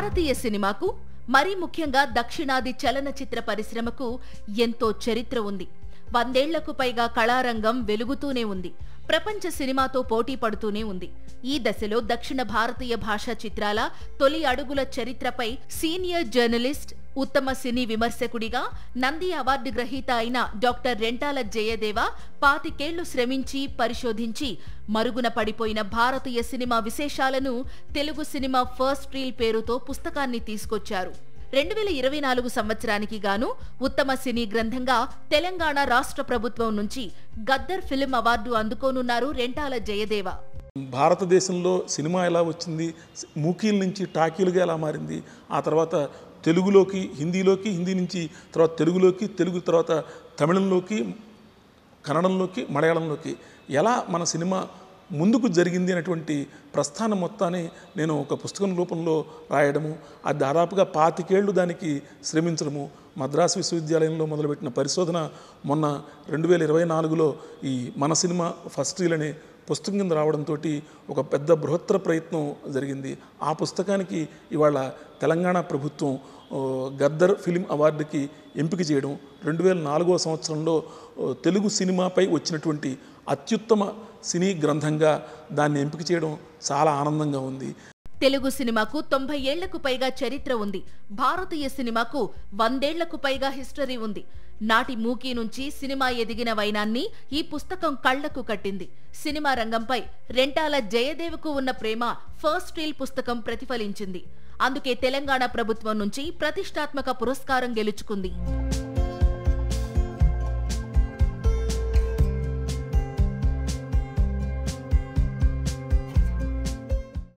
భారతీయ సినిమాకు, మరీ ముఖ్యంగా దక్షిణాది చలనచిత్ర పరిశ్రమకు ఎంతో చరిత్ర ఉంది. 100 ఏళ్లకు పైగా కళారంగం వెలుగుతూనే ఉంది. ప్రపంచ సినిమాతో పోటీ పడుతూనే ఉంది. ఈ దశలో దక్షిణ భారతీయ భాషా చిత్రాల తొలి అడుగుల చరిత్రపై సీనియర్ జర్నలిస్ట్, ఉత్తమ సినీ విమర్శకుడిగా నంది అవార్డు గ్రహీత అయిన డాక్టర్ రెంటాల జయదేవ 25 ఏళ్లు శ్రమించి పరిశోధించి మరుగున పడిపోయిన భారతీయ సినిమా విశేషాలను తెలుగు సినిమా ఫస్ట్ రీల్ పేరుతో పుస్తకాన్ని తీసుకొచ్చారు. 2024 సంవత్సరానికి గాను ఉత్తమ సినీ గ్రంథంగా తెలంగాణ రాష్ట్ర ప్రభుత్వం నుంచి గద్దర్ ఫిల్మ్ అవార్డు అందుకోనున్నారు రెంటాల జయదేవ. భారతదేశంలో సినిమా ఎలా వచ్చింది, మూకీల నుంచి టాకీలుగా ఎలా మారింది, ఆ తర్వాత తెలుగులోకి, హిందీలోకి, హిందీ నుంచి తర్వాత తెలుగులోకి, తెలుగు తర్వాత తమిళంలోకి, కన్నడంలోకి, మలయాళంలోకి ఎలా మన సినిమా ముందుకు జరిగింది అనేటువంటి ప్రస్థానం మొత్తాన్ని నేను ఒక పుస్తకం రూపంలో రాయడము, అది దాదాపుగా 25 ఏళ్లు దానికి శ్రమించడము, మద్రాసు విశ్వవిద్యాలయంలో మొదలుపెట్టిన పరిశోధన మొన్న 2024లో ఈ మన సినిమా ఫస్ట్ రీల్ అనే పుస్తకం కింద రావడంతో ఒక పెద్ద బృహత్తర ప్రయత్నం జరిగింది. ఆ పుస్తకానికి ఇవాళ తెలంగాణ ప్రభుత్వం గద్దర్ ఫిలిం అవార్డుకి ఎంపిక చేయడం, 2004వ సంవత్సరంలో తెలుగు సినిమాపై వచ్చినటువంటి అత్యుత్తమ సినీ గ్రంథంగా దాన్ని ఎంపిక చేయడం చాలా ఆనందంగా ఉంది. తెలుగు సినిమాకు 90 ఏళ్లకు పైగా చరిత్ర ఉంది. భారతీయ సినిమాకు 100 ఏళ్లకు పైగా హిస్టరీ ఉంది. నాటి మూకీ నుంచి సినిమా ఎదిగిన వైనాన్ని ఈ పుస్తకం కళ్లకు కట్టింది. సినిమా రంగంపై రెంటాల జయదేవకు ఉన్న ప్రేమ ఫస్ట్ రీల్ పుస్తకం ప్రతిఫలించింది. అందుకే తెలంగాణ ప్రభుత్వం నుంచి ప్రతిష్టాత్మక పురస్కారం గెలుచుకుంది.